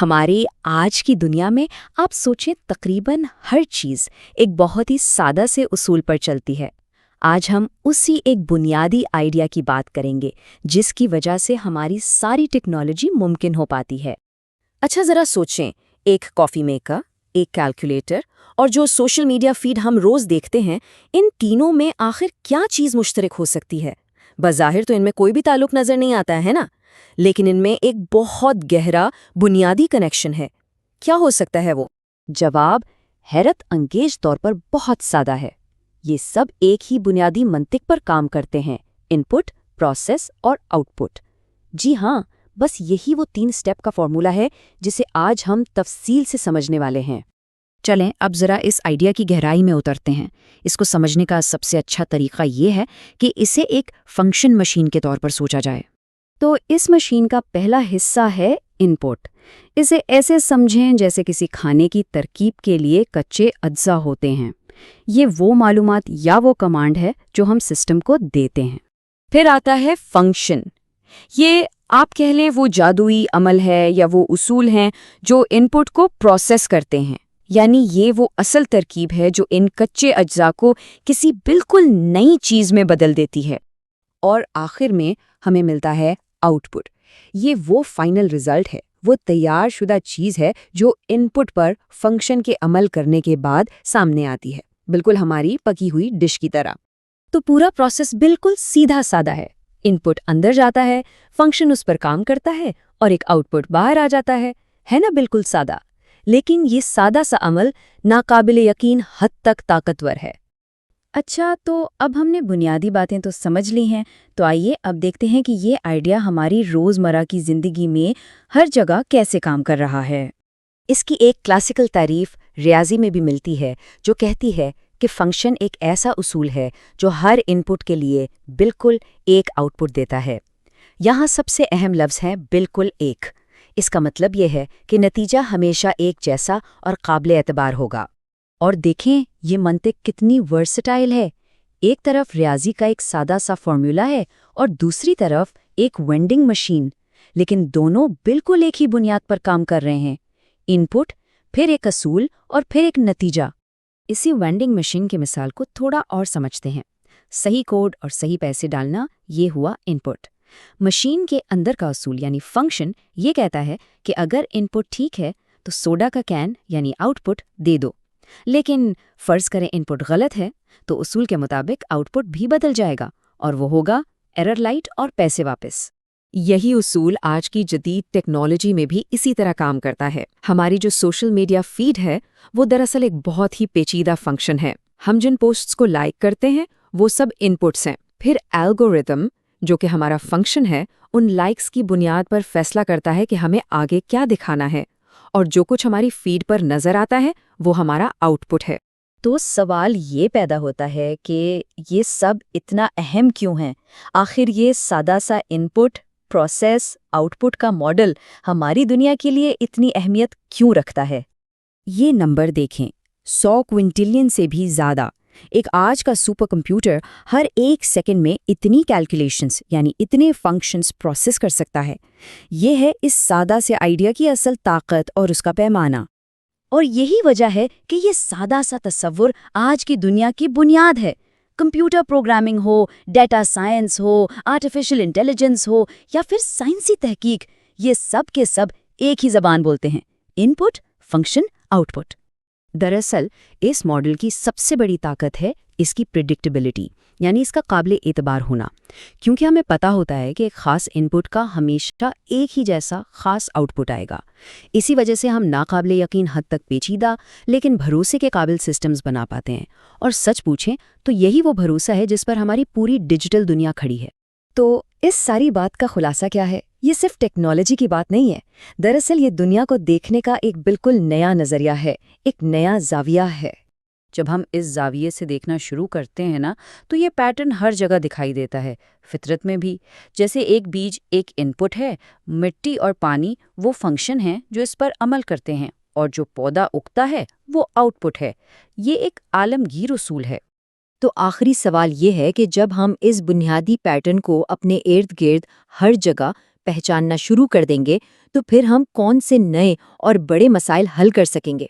ہماری آج کی دنیا میں آپ سوچیں تقریباً ہر چیز ایک بہت ہی سادہ سے اصول پر چلتی ہے۔ آج ہم اسی ایک بنیادی آئیڈیا کی بات کریں گے جس کی وجہ سے ہماری ساری ٹیکنالوجی ممکن ہو پاتی ہے۔ اچھا ذرا سوچیں، ایک کافی میکر، ایک کیلکولیٹر اور جو سوشل میڈیا فیڈ ہم روز دیکھتے ہیں، ان تینوں میں آخر کیا چیز مشترک ہو سکتی ہے؟ بظاہر تو ان میں کوئی بھی تعلق نظر نہیں آتا ہے نا، لیکن ان میں ایک بہت گہرا بنیادی کنیکشن ہے۔ کیا ہو سکتا ہے وہ؟ جواب حیرت انگیز طور پر بہت سادہ ہے۔ یہ سب ایک ہی بنیادی منطق پر کام کرتے ہیں: ان پٹ، پروسیس اور آؤٹ پٹ۔ جی ہاں، بس یہی وہ 3 سٹیپ کا فارمولا ہے جسے آج ہم تفصیل سے سمجھنے والے ہیں۔ چلیں اب ذرا اس آئیڈیا کی گہرائی میں اترتے ہیں۔ اس کو سمجھنے کا سب سے اچھا طریقہ یہ ہے کہ اسے ایک فنکشن مشین کے طور پر سوچا جائے۔ تو اس مشین کا پہلا حصہ ہے ان پٹ۔ اسے ایسے سمجھیں جیسے کسی کھانے کی ترکیب کے لیے کچے اجزاء ہوتے ہیں۔ یہ وہ معلومات یا وہ کمانڈ ہے جو ہم سسٹم کو دیتے ہیں۔ پھر آتا ہے فنکشن۔ یہ آپ کہہ لیں وہ جادوئی عمل ہے یا وہ اصول ہیں جو ان پٹ کو پروسیس کرتے ہیں، یعنی یہ وہ اصل ترکیب ہے جو ان کچے اجزاء کو کسی بالکل نئی چیز میں بدل دیتی ہے۔ اور آخر میں ہمیں ملتا ہے آؤٹ پٹ۔ یہ وہ فائنل رزلٹ ہے، وہ تیار شدہ چیز ہے جو ان پٹ پر فنکشن کے عمل کرنے کے بعد سامنے آتی ہے، بالکل ہماری پکی ہوئی ڈش کی طرح۔ تو پورا پروسیس بالکل سیدھا سادہ ہے۔ ان پٹ اندر جاتا ہے، فنکشن اس پر کام کرتا ہے اور ایک آؤٹ پٹ باہر آ جاتا ہے نا بالکل سادہ؟ لیکن یہ سادہ سا عمل ناقابل یقین حد تک طاقتور ہے۔ اچھا، تو اب ہم نے بنیادی باتیں تو سمجھ لی ہیں، تو آئیے اب دیکھتے ہیں کہ یہ آئیڈیا ہماری روزمرہ کی زندگی میں ہر جگہ کیسے کام کر رہا ہے۔ اس کی ایک کلاسیکل تعریف ریاضی میں بھی ملتی ہے جو کہتی ہے کہ فنکشن ایک ایسا اصول ہے جو ہر ان پٹ کے لیے بالکل ایک آؤٹ پٹ دیتا ہے۔ یہاں سب سے اہم لفظ ہے بالکل ایک۔ اس کا مطلب یہ ہے کہ نتیجہ ہمیشہ ایک جیسا اور قابل اعتبار ہوگا۔ اور دیکھیں یہ منطق کتنی ورسٹائل ہے۔ ایک طرف ریاضی کا ایک سادہ سا فارمولا ہے اور دوسری طرف ایک وینڈنگ مشین، لیکن دونوں بالکل ایک ہی بنیاد پر کام کر رہے ہیں: ان پٹ، پھر ایک اصول اور پھر ایک نتیجہ۔ اسی وینڈنگ مشین کی مثال کو تھوڑا اور سمجھتے ہیں۔ صحیح کوڈ اور صحیح پیسے ڈالنا، یہ ہوا ان پٹ۔ مشین کے اندر کا اصول یعنی فنکشن یہ کہتا ہے کہ اگر ان پٹ ٹھیک ہے تو سوڈا کا کین یعنی آؤٹ پٹ دے دو، لیکن فرض کریں ان پٹ غلط ہے تو اصول کے مطابق آؤٹ پٹ بھی بدل جائے گا اور وہ ہوگا ایرر لائٹ اور پیسے واپس۔ یہی اصول آج کی جدید ٹیکنالوجی میں بھی اسی طرح کام کرتا ہے۔ ہماری جو سوشل میڈیا فیڈ ہے وہ دراصل ایک بہت ہی پیچیدہ فنکشن ہے۔ ہم جن پوسٹس کو لائک کرتے ہیں وہ سب ان پٹس ہیں۔ پھر الگورتھم جو کہ ہمارا فنکشن ہے، ان لائکس کی بنیاد پر فیصلہ کرتا ہے کہ ہمیں آگے کیا دکھانا ہے، اور جو کچھ ہماری فیڈ پر نظر آتا ہے وہ ہمارا آؤٹ پٹ ہے۔ تو سوال یہ پیدا ہوتا ہے کہ یہ سب اتنا اہم کیوں ہیں؟ آخر یہ سادہ سا ان پٹ، پروسیس، آؤٹ پٹ کا ماڈل ہماری دنیا کے لیے اتنی اہمیت کیوں رکھتا ہے؟ یہ نمبر دیکھیں، 100 کوئنٹلین سے بھی زیادہ۔ ایک آج کا سپر کمپیوٹر ہر ایک سیکنڈ میں اتنی کیلکولیشنز یعنی اتنے فنکشنز پروسیس کر سکتا ہے۔ یہ ہے اس سادہ سے آئیڈیا کی اصل طاقت اور اس کا پیمانہ۔ اور یہی وجہ ہے کہ یہ سادہ سا تصور آج کی دنیا کی بنیاد ہے۔ کمپیوٹر پروگرامنگ ہو، ڈیٹا سائنس ہو، آرٹیفیشل انٹیلیجنس ہو یا پھر سائنسی تحقیق، یہ سب کے سب ایک ہی زبان بولتے ہیں: ان پٹ، فنکشن، آؤٹ پٹ۔ دراصل اس ماڈل کی سب سے بڑی طاقت ہے اس کی پریڈکٹیبلٹی، یعنی اس کا قابل اعتبار ہونا، کیونکہ ہمیں پتہ ہوتا ہے کہ ایک خاص ان پٹ کا ہمیشہ ایک ہی جیسا خاص آؤٹ پٹ آئے گا۔ اسی وجہ سے ہم ناقابل یقین حد تک پیچیدہ لیکن بھروسے کے قابل سسٹمز بنا پاتے ہیں، اور سچ پوچھیں تو یہی وہ بھروسہ ہے جس پر ہماری پوری ڈیجیٹل دنیا کھڑی ہے۔ تو اس ساری بات کا خلاصہ کیا ہے؟ یہ صرف ٹیکنالوجی کی بات نہیں ہے، دراصل یہ دنیا کو دیکھنے کا ایک بالکل نیا نظریہ ہے، ایک نیا زاویہ ہے۔ جب ہم اس زاویے سے دیکھنا شروع کرتے ہیں نا، تو یہ پیٹرن ہر جگہ دکھائی دیتا ہے، فطرت میں بھی۔ جیسے ایک بیج ایک ان پٹ ہے، مٹی اور پانی وہ فنکشن ہیں جو اس پر عمل کرتے ہیں، اور جو پودا اگتا ہے وہ آؤٹ پٹ ہے۔ یہ ایک عالمگیر اصول ہے۔ تو آخری سوال یہ ہے کہ جب ہم اس بنیادی پیٹرن کو اپنے ارد گرد ہر جگہ پہچاننا شروع کر دیں گے تو پھر ہم کون سے نئے اور بڑے مسائل حل کر سکیں گے؟